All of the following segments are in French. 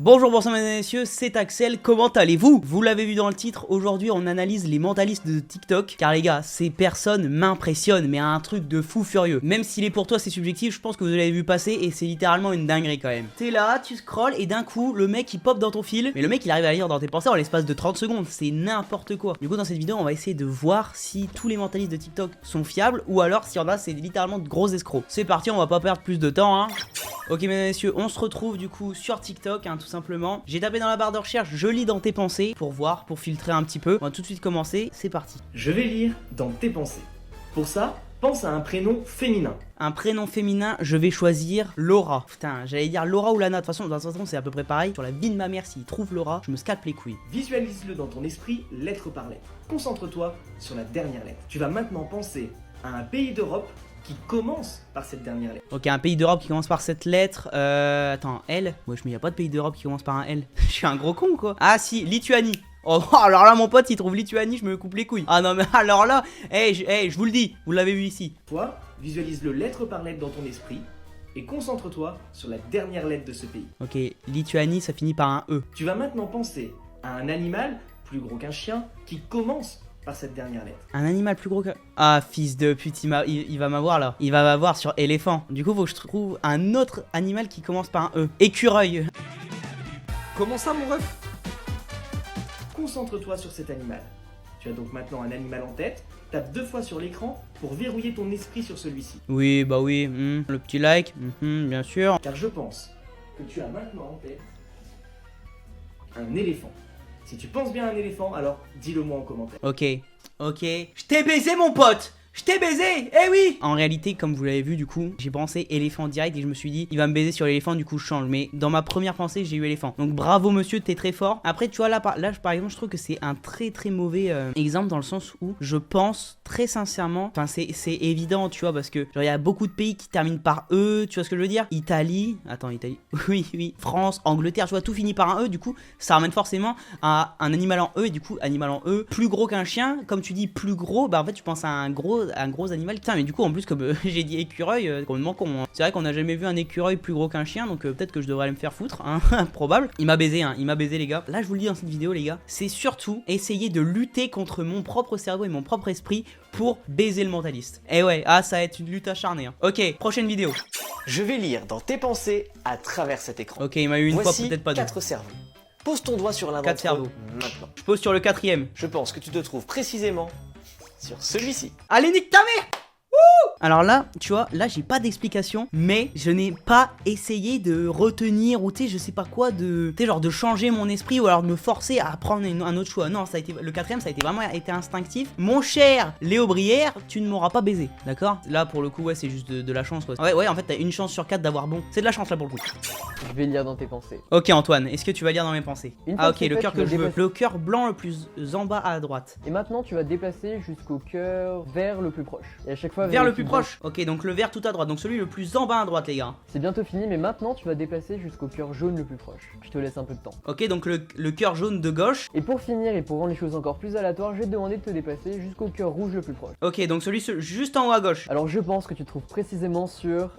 Bonjour, bonsoir mesdames et messieurs, c'est Axel, comment allez-vous? Vous l'avez vu dans le titre, aujourd'hui on analyse les mentalistes de TikTok. Car les gars, ces personnes m'impressionnent, mais à un truc de fou furieux. Même si pour toi c'est subjectif, je pense que vous l'avez vu passer et c'est littéralement une dinguerie quand même. T'es là, tu scrolles et d'un coup, le mec il pop dans ton fil. Mais le mec il arrive à lire dans tes pensées en l'espace de 30 secondes, c'est n'importe quoi. Du coup dans cette vidéo on va essayer de voir si tous les mentalistes de TikTok sont fiables ou alors s'il y en a c'est littéralement de gros escrocs. C'est parti, on va pas perdre plus de temps hein. Ok mesdames et messieurs, on se retrouve du coup sur TikTok tout simplement. J'ai tapé dans la barre de recherche, je lis dans tes pensées pour voir, pour filtrer un petit peu. On va tout de suite commencer, c'est parti. Je vais lire dans tes pensées. Pour ça, pense à un prénom féminin. Un prénom féminin, je vais choisir Laura. Putain, j'allais dire Laura ou Lana. De toute façon, c'est à peu près pareil. Sur la vie de ma mère, s'il trouve Laura, je me scalpe les couilles. Visualise-le dans ton esprit, lettre par lettre. Concentre-toi sur la dernière lettre. Tu vas maintenant penser à un pays d'Europe qui commence par cette dernière lettre. Ok, un pays d'Europe qui commence par cette lettre. Attends, L. Wesh, mais y a pas de pays d'Europe qui commence par un L. Je suis un gros con quoi. Ah si, Lituanie. Oh, alors là, mon pote, il trouve Lituanie, je me coupe les couilles. Ah non, mais alors là, je vous le dis, vous l'avez vu ici. Toi, visualise-le lettre par lettre dans ton esprit et concentre-toi sur la dernière lettre de ce pays. Ok, Lituanie, ça finit par un E. Tu vas maintenant penser à un animal plus gros qu'un chien qui commence par cette dernière lettre. Un animal plus gros que... Ah, fils de pute, il va m'avoir là. Il va m'avoir sur éléphant. Du coup, faut que je trouve un autre animal qui commence par un E. Écureuil. Comment ça, mon ref? Concentre-toi sur cet animal. Tu as donc maintenant un animal en tête. Tape 2 fois sur l'écran pour verrouiller ton esprit sur celui-ci. Oui, bah oui. Le petit like, bien sûr. Car je pense que tu as maintenant en tête un éléphant. Si tu penses bien à un éléphant, alors dis-le moi en commentaire. Ok. Je t'ai baisé, mon pote! Je t'ai baisé, eh oui! En réalité, comme vous l'avez vu, du coup, j'ai pensé éléphant direct et je me suis dit, il va me baiser sur l'éléphant, du coup, je change. Mais dans ma première pensée, j'ai eu éléphant. Donc bravo, monsieur, t'es très fort. Après, tu vois, là, par exemple, je trouve que c'est un très mauvais exemple dans le sens où je pense très sincèrement, enfin, c'est évident, tu vois, parce que, genre, il y a beaucoup de pays qui terminent par E, tu vois ce que je veux dire? Italie, attends, Italie, oui, France, Angleterre, tu vois, tout finit par un E, du coup, ça ramène forcément à un animal en E, et du coup, animal en E, plus gros qu'un chien, comme tu dis, plus gros, bah en fait, tu penses à un gros animal. Putain, mais du coup en plus comme j'ai dit écureuil, complètement con hein. C'est vrai qu'on a jamais vu un écureuil plus gros qu'un chien, donc peut-être que je devrais aller me faire foutre hein. Probable. Il m'a baisé les gars. Là je vous le dis dans cette vidéo les gars, c'est surtout essayer de lutter contre mon propre cerveau et mon propre esprit pour baiser le mentaliste. Et ouais, ça va être une lutte acharnée hein. Ok, prochaine vidéo. Je vais lire dans tes pensées à travers cet écran. Ok, il m'a eu une Voici fois, peut-être pas deux. 4 cerveaux. Pose ton doigt sur l'un 4 d'entre eux cerveaux. maintenant. Je pose sur le 4ème. Je pense que tu te trouves précisément sur celui-ci. Allez, nique ta mère! Alors là, tu vois, là j'ai pas d'explication, mais je n'ai pas essayé de retenir ou tu sais, je sais pas quoi, tu sais, genre de changer mon esprit ou alors de me forcer à prendre un autre choix. Non, ça a été le 4ème, ça a été vraiment été instinctif. Mon cher Léo Brière, tu ne m'auras pas baisé, d'accord? Là pour le coup, ouais, c'est juste de la chance quoi. Ouais, en fait, t'as une chance sur 4 d'avoir bon. C'est de la chance là pour le coup. Je vais lire dans tes pensées. Ok Antoine, est-ce que tu vas lire dans mes pensées? Ah ok, le cœur que je veux. Le cœur blanc le plus en bas à droite. Et maintenant tu vas déplacer jusqu'au cœur vers le plus proche. Et à chaque fois vers le plus proche. Ok, donc le vert tout à droite, donc celui le plus en bas à droite les gars. C'est bientôt fini, mais maintenant tu vas déplacer jusqu'au cœur jaune le plus proche. Je te laisse un peu de temps. Ok, donc le cœur jaune de gauche. Et pour finir et pour rendre les choses encore plus aléatoires, je vais te demander de te déplacer jusqu'au cœur rouge le plus proche. Ok, donc celui juste en haut à gauche. Alors je pense que tu te trouves précisément sur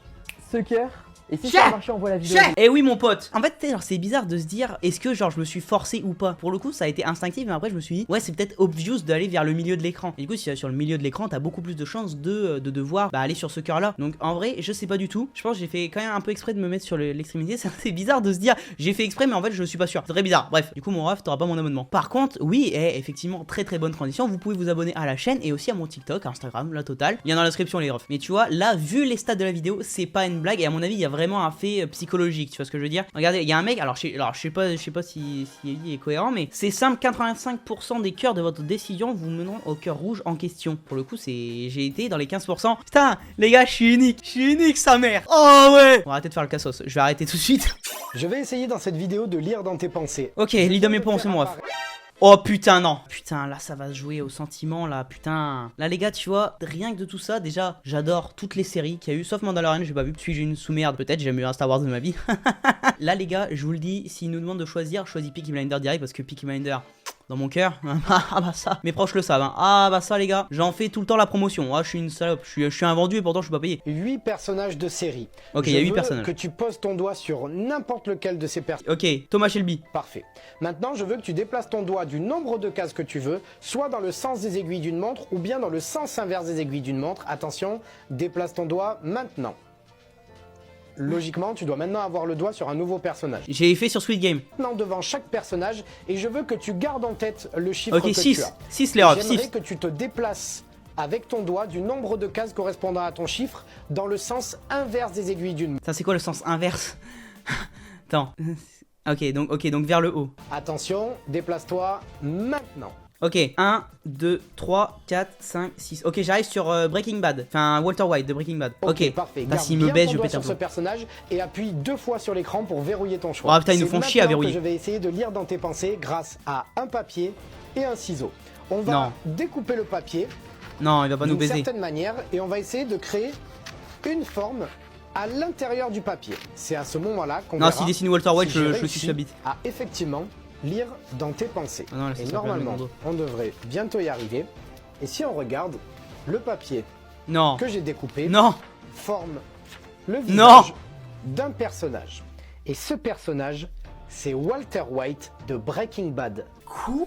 ce cœur. Et si ça a marché, on voit la vidéo. Eh oui mon pote. En fait c'est bizarre de se dire est-ce que genre je me suis forcé ou pas. Pour le coup ça a été instinctif, mais après je me suis dit ouais c'est peut-être obvious d'aller vers le milieu de l'écran. Et du coup si tu es sur le milieu de l'écran t'as beaucoup plus de chances de devoir aller sur ce cœur là. Donc en vrai je sais pas du tout. Je pense que j'ai fait quand même un peu exprès de me mettre sur l'extrémité. C'est bizarre de se dire j'ai fait exprès mais en fait je suis pas sûr. C'est très bizarre. Bref, du coup mon ref t'auras pas mon abonnement. Par contre oui effectivement très bonne transition. Vous pouvez vous abonner à la chaîne et aussi à mon TikTok, Instagram, la totale. Il y a dans la description les refs. Mais tu vois là vu les stats de la vidéo c'est pas une blague et à mon avis il y a vraiment un fait psychologique, tu vois ce que je veux dire? Regardez, il y a un mec, alors je sais pas si il est cohérent, mais c'est simple, 85% des cœurs de votre décision vous mèneront au cœur rouge en question. Pour le coup, j'ai été dans les 15%. Putain, les gars, je suis unique, sa mère. Oh ouais. On va arrêter de faire le cassos, je vais arrêter tout de suite. Je vais essayer dans cette vidéo de lire dans tes pensées. Ok, lis dans mes pensées, mon ref. Oh putain non. Putain là ça va se jouer au sentiment là putain. Là les gars tu vois rien que de tout ça déjà j'adore toutes les séries qu'il y a eu sauf Mandalorian j'ai pas vu. Suis-je une sous-merde peut-être j'ai jamais eu un Star Wars de ma vie. Là les gars je vous le dis s'ils nous demandent de choisir choisis Peaky Blinders direct parce que Peaky Blinders Dans mon cœur. Ah bah ça, mes proches le savent. Hein. Ah bah ça les gars, j'en fais tout le temps la promotion. Ah je suis une salope, je suis un vendu et pourtant je suis pas payé. 8 personnages de série. Ok, il y a 8 veux personnages. que tu poses ton doigt sur n'importe lequel de ces personnages. Ok, Thomas Shelby. Parfait. Maintenant, je veux que tu déplaces ton doigt du nombre de cases que tu veux, soit dans le sens des aiguilles d'une montre ou bien dans le sens inverse des aiguilles d'une montre. Attention, déplace ton doigt maintenant. Logiquement, tu dois maintenant avoir le doigt sur un nouveau personnage. J'ai fait sur Sweet Game. Maintenant, devant chaque personnage, et je veux que tu gardes en tête le chiffre Ok, que 6. tu as. 6 les refs, J'aimerais 6. que tu te déplaces avec ton doigt du nombre de cases correspondant à ton chiffre dans le sens inverse des aiguilles d'une montre. Ça c'est quoi le sens inverse? Attends. Ok, donc vers le haut. Attention, déplace-toi maintenant. Ok, 1, 2, 3, 4, 5, 6. Ok, j'arrive sur Breaking Bad. Enfin, Walter White de Breaking Bad. Ok, Parfait. Bah, Garde s'il me bien baise, ton je doigt pète un sur ce peu. personnage et appuie 2 fois sur l'écran pour verrouiller ton choix. Oh putain, ils nous C'est font chier à maintenant verrouiller. que je vais essayer de lire dans tes pensées grâce à un papier et un ciseau. On va Non. découper le papier Non, il va pas nous d'une baiser. certaine manière et on va essayer de créer une forme à l'intérieur du papier. C'est à ce moment-là qu'on Non, verra s'il dessine Walter White, si j'ai je réussi suis sa bite. à effectivement lire dans tes pensées. Ah non, là, ça et sera pas le normalement, même on devrait bientôt y arriver. Et si on regarde, le papier Non. que j'ai découpé Non. forme le Non. visage d'un personnage. Et ce personnage, c'est Walter White de Breaking Bad. Quoi?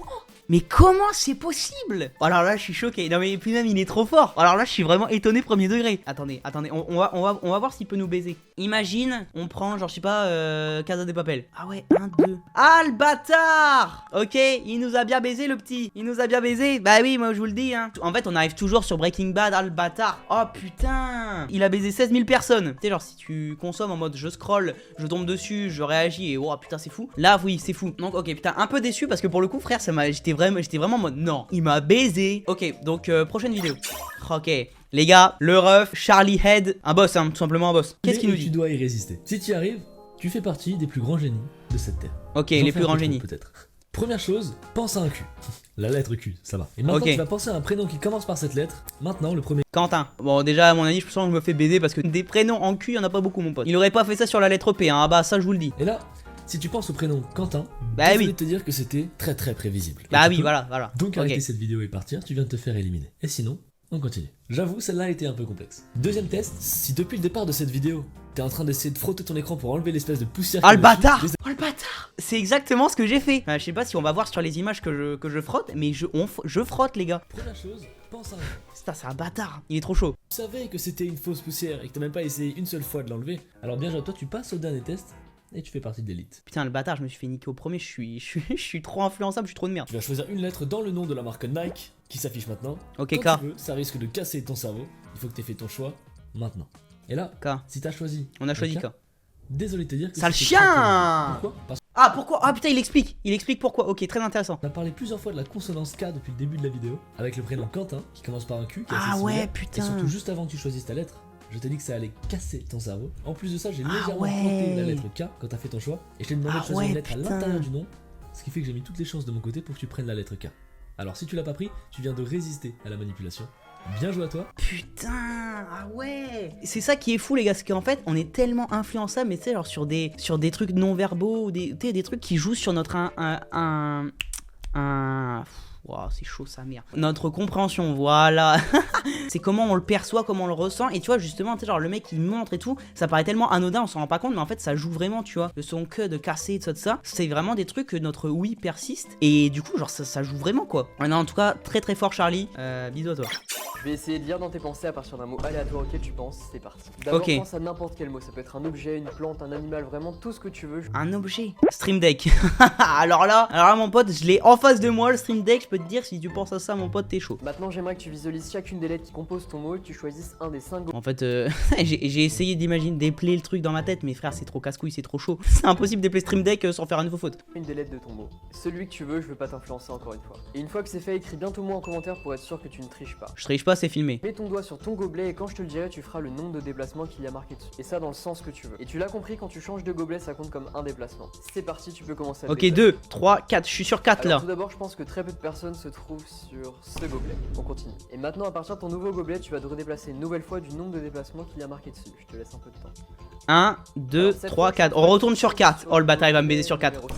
Mais comment c'est possible? Alors là, je suis choqué. Non mais puis même, il est trop fort. Alors là, je suis vraiment étonné premier degré. Attendez, on va voir s'il peut nous baiser. Imagine, on prend genre je sais pas Casa de Papel. Ah ouais, 1, 2. Ah le bâtard. Ok, il nous a bien baisé le petit. Il nous a bien baisé. Bah oui, moi je vous le dis hein. En fait, on arrive toujours sur Breaking Bad. Ah le bâtard. Oh putain. Il a baisé 16 000 personnes. Tu sais genre si tu consommes en mode je scroll, je tombe dessus, je réagis et oh putain c'est fou. Là oui, c'est fou. Donc ok putain, un peu déçu parce que pour le coup frère, j'étais vraiment en mode non, il m'a baisé. Ok, donc prochaine vidéo. Ok, les gars, le ref, Charlie Head, un boss, hein, tout simplement un boss. Qu'est-ce qu'il nous Tu dit? dois y résister. Si tu y arrives, tu fais partie des plus grands génies de cette terre. Ok, J'en les fais plus un grands peu trop, génies. peut-être. Première chose, pense à un Q. La lettre Q, ça va. Et maintenant, Ok. tu vas penser à un prénom qui commence par cette lettre. Maintenant, le premier. Quentin. Bon, déjà, à mon avis, je sens que je me fais baiser parce que des prénoms en cul, il y en a pas beaucoup, mon pote. Il aurait pas fait ça sur la lettre P, hein. Ah bah, ça, je vous le dis. Et là, si tu penses au prénom Quentin, Bah désolé oui. de te dire que c'était très très prévisible. Et Bah tu oui, peux voilà. Donc Ok. arrêter cette vidéo et partir, tu viens de te faire éliminer. Et sinon, on continue. J'avoue, celle-là a été un peu complexe. Deuxième test, si depuis le départ de cette vidéo, t'es en train d'essayer de frotter ton écran pour enlever l'espèce de poussière Ah qui le est dessus, bâtard! j'essaie- Oh le bâtard! C'est exactement ce que j'ai fait. Enfin, je sais pas si on va voir sur les images que je frotte, mais je frotte les gars. Première chose, pense à un Q. Putain, c'est un bâtard. Il est trop chaud. Tu savais que c'était une fausse poussière et que t'as même pas essayé une seule fois de l'enlever. Alors bien joué à toi, tu passes au dernier test et tu fais partie de l'élite. Putain, le bâtard, je me suis fait niquer au premier. Je suis trop influençable, je suis trop de merde. Tu vas choisir une lettre dans le nom de la marque Nike qui s'affiche maintenant. Ok, Quand K. tu veux, ça risque de casser ton cerveau. Il faut que t'aies fait ton choix maintenant. Et là, K. si t'as choisi, On a choisi le K. Désolé de te dire que Sale c'était chien! très prévisible. Pourquoi? Parce Ah, pourquoi? Ah putain, il explique pourquoi. Ok, très intéressant. qu'on a parlé plusieurs fois de la consonance K depuis le début de la vidéo, avec le prénom Quentin qui commence par un Q. Qui est assez Ah similaire. ouais, putain. Et surtout juste avant que tu choisisses ta lettre, je t'ai dit que ça allait casser ton cerveau. En plus de ça, j'ai Ah légèrement ouais. frotté la lettre K quand t'as fait ton choix. Et je t'ai demandé Ah de choisir ouais, une lettre à putain. l'intérieur du nom. Ce qui fait que j'ai mis toutes les chances de mon côté pour que tu prennes la lettre K. Alors si tu l'as pas pris, tu viens de résister à la manipulation. Bien joué à toi. Putain, ah ouais. C'est ça qui est fou les gars, c'est qu'en fait on est tellement influençable, mais tu sais genre sur des trucs non verbaux ou des trucs qui jouent sur notre Wow, c'est chaud sa mère. Notre compréhension, voilà. C'est comment on le perçoit, comment on le ressent. Et tu vois, justement, tu sais, genre le mec il montre et tout, ça paraît tellement anodin, on s'en rend pas compte, mais en fait ça joue vraiment, tu vois. De son que de casser, tout ça. C'est vraiment des trucs que notre oui persiste. Et du coup, genre ça joue vraiment quoi. Ouais, non, en tout cas, très très fort, Charlie. Bisous à toi. Je vais essayer de lire dans tes pensées à partir d'un mot aléatoire auquel tu penses. C'est parti. D'abord, Ok. pense à n'importe quel mot. Ça peut être un objet, une plante, un animal, vraiment tout ce que tu veux. Un objet. Stream Deck. alors là, mon pote, je l'ai en face de moi, le Stream Deck. Je peux te dire, si tu penses à ça, mon pote, t'es chaud. Maintenant, j'aimerais que tu visualises chacune des lettres qui composent ton mot et que tu choisisses un des 5 En fait, j'ai essayé d'imaginer déplier le truc dans ma tête, mais frère, c'est trop casse-couille, c'est trop chaud. C'est impossible d'épeler Stream Deck sans faire une nouveau faute. une des lettres de ton mot. Celui que tu veux, je veux pas t'influencer encore une fois. Et une fois que c'est fait, écris bien ton mot en commentaire pour être sûr que tu ne triches pas. Je triche pas, c'est filmé. Mets ton doigt sur ton gobelet et quand je te le dirai, tu feras le nombre de déplacements qu'il y a marqué dessus. Et ça dans le sens que tu veux. Et tu l'as compris, quand tu changes de gobelet, ça compte comme un déplacement. C'est parti, tu peux commencer à Ok, le 2, 3, 4. Je suis sur 4 Alors là. tout d'abord, je pense que très peu de personnes se trouvent sur ce gobelet. On continue. Et maintenant, à partir de ton nouveau gobelet, tu vas te redéplacer une nouvelle fois du nombre de déplacements qu'il y a marqué dessus. Je te laisse un peu de temps. 1, 2, Alors, cette 3, fois, 4. tu On vas retourne sur 4. sur Oh, le bâtard, il va me le baiser sur 4. numéro 5.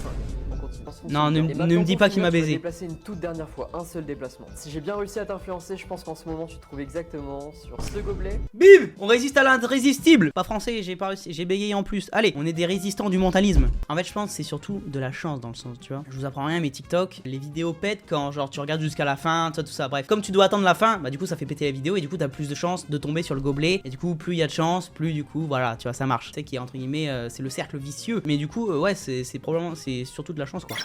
On continue. Non, ne Et me maintenant, dis pour pas qu'il finir, m'a tu vas baisé. déplacer une toute dernière fois, un seul déplacement. Si j'ai bien réussi à t'influencer, je pense qu'en ce moment tu te trouves exactement sur ce gobelet. Bim! On résiste à l'irrésistible. Pas français, j'ai pas réussi, j'ai bégayé en plus. Allez, on est des résistants du mentalisme. En fait, je pense que c'est surtout de la chance dans le sens, tu vois. Je vous apprends rien, mais TikTok, les vidéos pètent quand genre tu regardes jusqu'à la fin, tout ça. Bref, comme tu dois attendre la fin, bah du coup ça fait péter la vidéo et du coup t'as plus de chances de tomber sur le gobelet. Et du coup, plus il y a de chance, plus du coup, voilà, tu vois, ça marche. Tu sais qu'il y a entre guillemets, c'est le cercle vicieux. Mais du coup, ouais, c'est probablement, c'est surtout de la chance quoi.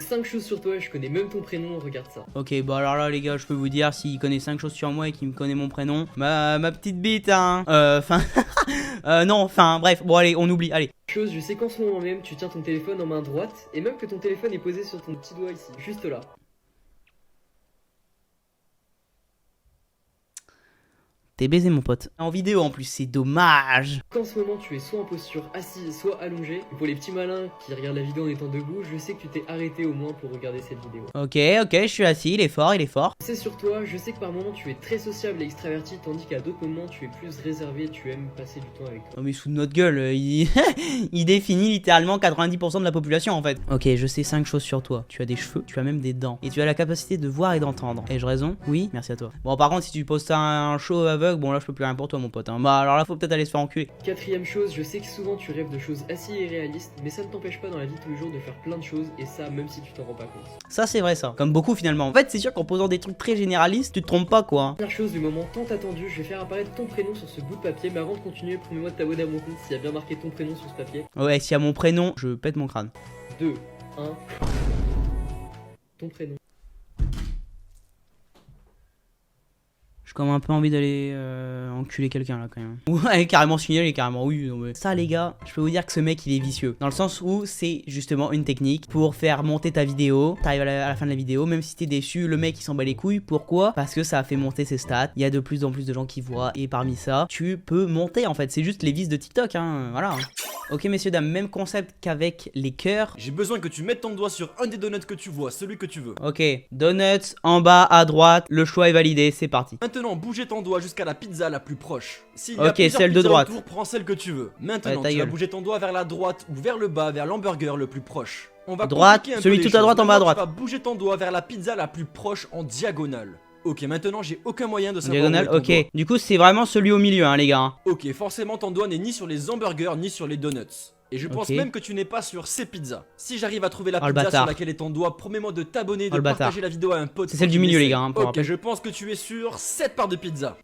5 choses sur toi, je connais même ton prénom, regarde ça. Ok, bah alors là les gars, je peux vous dire, s'il connaît 5 choses sur moi et qu'il me connaît mon prénom, ma petite bite, hein. Enfin, non, enfin, bref, bon allez, on oublie, allez. Chose, je sais qu'en ce moment même, tu tiens ton téléphone en main droite, et même que ton téléphone est posé sur ton petit doigt ici, juste là. T'es baisé mon pote. En vidéo en plus, c'est dommage. Qu'en ce moment tu es soit en posture assise, soit allongé. Pour les petits malins qui regardent la vidéo en étant debout, je sais que tu t'es arrêté au moins pour regarder cette vidéo. Ok, je suis assis, il est fort, il est fort. C'est sur toi, je sais que par moments tu es très sociable et extraverti, tandis qu'à d'autres moments tu es plus réservé, tu aimes passer du temps avec toi. Oh mais sous notre gueule, il... il définit littéralement 90% de la population en fait. Ok, je sais 5 choses sur toi. Tu as des cheveux, tu as même des dents. Et tu as la capacité de voir et d'entendre. Ai-je raison? Oui, merci à toi. Bon par contre si tu postes un show aveugle, bon là je peux plus rien pour toi mon pote. Hein. Bah alors là faut peut-être aller se faire enculer. Quatrième chose, je sais que souvent tu rêves de choses assez irréalistes, mais ça ne t'empêche pas dans la vie de tous les jours de faire plein de choses, et ça même si tu t'en rends pas compte. Ça c'est vrai ça. Comme beaucoup finalement. En fait c'est sûr qu'en posant des trucs très généralistes, tu te trompes pas quoi. Première chose du moment tant attendu, je vais faire apparaître ton prénom sur ce bout de papier, mais avant de continuer, promets-moi de t'abonner à mon compte s'il y a bien marqué ton prénom sur ce papier. Ouais, s'il y a mon prénom, je pète mon crâne. 2, 1... Ton prénom. J'ai quand même un peu envie d'aller enculer quelqu'un là quand même. Ouais, carrément signaler, carrément oui. Non, mais... Ça les gars, je peux vous dire que ce mec il est vicieux. Dans le sens où c'est justement une technique pour faire monter ta vidéo. T'arrives à la fin de la vidéo, même si t'es déçu, le mec il s'en bat les couilles. Pourquoi? Parce que ça a fait monter ses stats. Il y a de plus en plus de gens qui voient. Et parmi ça, tu peux monter en fait. C'est juste les vices de TikTok, hein. Voilà. Ok messieurs dames, même concept qu'avec les cœurs. J'ai besoin que tu mettes ton doigt sur un des donuts que tu vois, celui que tu veux. Ok, donuts en bas à droite. Le choix est validé, c'est parti. Maintenant, bougez ton doigt jusqu'à la pizza la plus proche. S'il y a Ok, plusieurs celle de pizzas droite. autour, prends celle que tu veux. Maintenant, Ouais, tu vas gueule. bouger ton doigt vers la droite ou vers le bas, vers l'hamburger le plus proche. On va Droite, compliquer un peu celui les tout à droite choses. en bas à Maintenant, droite. Tu vas bouger ton doigt vers la pizza la plus proche en diagonale. Ok, maintenant j'ai aucun moyen de savoir Diagonale, où est ton ok. Du coup c'est vraiment celui au milieu hein les gars. doigt. Ok, forcément ton doigt n'est ni sur les hamburgers ni sur les donuts. Et je pense Ok. même que tu n'es pas sur ces pizzas. Si j'arrive à trouver la Oh, le pizza bâtard. sur laquelle est ton doigt, promets-moi de t'abonner, Oh, de le bâtard. partager la vidéo à un pote. C'est pour celle du qu'il milieu, les essaie. gars, hein, pour Ok, rappel. je pense que tu es sur 7 parts de pizza.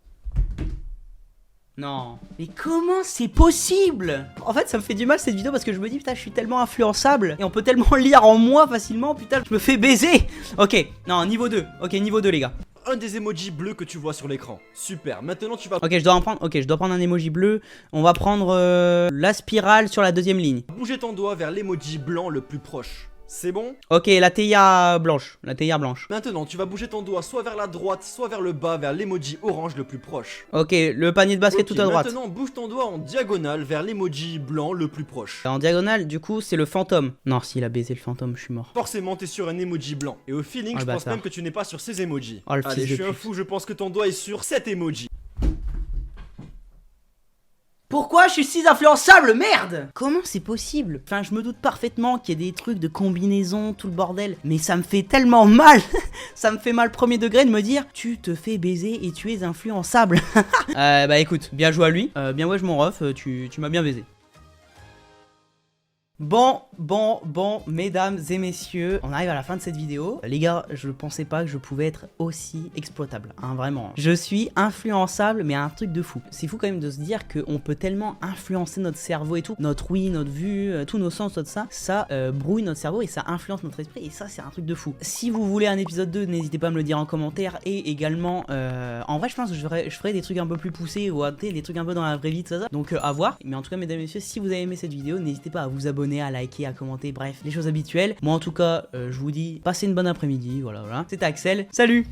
Non. Mais comment c'est possible? En fait ça me fait du mal cette vidéo parce que je me dis putain je suis tellement influençable et on peut tellement lire en moi facilement, putain je me fais baiser. Ok, non niveau 2, ok niveau 2 les gars. Un des emojis bleus que tu vois sur l'écran. Super, maintenant tu vas Ok je dois en prendre, ok je dois prendre un emoji bleu. On va prendre la spirale sur la deuxième ligne. bouger ton doigt vers l'emoji blanc le plus proche. C'est bon? Ok la théia blanche, la théia blanche. Maintenant tu vas bouger ton doigt soit vers la droite, soit vers le bas, vers l'emoji orange le plus proche. Ok le panier de basket Ok, tout à droite. Maintenant bouge ton doigt en diagonale vers l'emoji blanc le plus proche. En diagonale du coup c'est le fantôme. Non s'il a baisé le fantôme je suis mort. Forcément t'es sur un emoji blanc. Et au feeling Oh, je le pense bâtard. même que tu n'es pas sur ces emojis. Oh, le Allez, fils je de suis un pute. fou, je pense que ton doigt est sur cet emoji. Pourquoi je suis si influençable, merde? Comment c'est possible? Enfin, je me doute parfaitement qu'il y a des trucs de combinaison, tout le bordel. Mais ça me fait tellement mal. Ça me fait mal premier degré de me dire tu te fais baiser et tu es influençable. Bah écoute, bien joué à lui. Bien ouais, je m'en ref, tu m'as bien baisé. Bon, mesdames et messieurs, on arrive à la fin de cette vidéo. Les gars, je pensais pas que je pouvais être aussi exploitable, hein, vraiment. Je suis influençable, mais un truc de fou. C'est fou quand même de se dire qu'on peut tellement influencer notre cerveau et tout. Notre ouïe, notre vue, tous nos sens, tout ça. Ça brouille notre cerveau et ça influence notre esprit. Et ça, c'est un truc de fou. Si vous voulez un épisode 2, n'hésitez pas à me le dire en commentaire. Et également, en vrai, je pense que je ferai des trucs un peu plus poussés ou des trucs un peu dans la vraie vie, tout ça. Donc à voir. Mais en tout cas, mesdames et messieurs, si vous avez aimé cette vidéo, n'hésitez pas à vous abonner, à liker, à commenter, bref, les choses habituelles. Moi en tout cas, je vous dis, passez une bonne après-midi, voilà. C'était Axel, salut!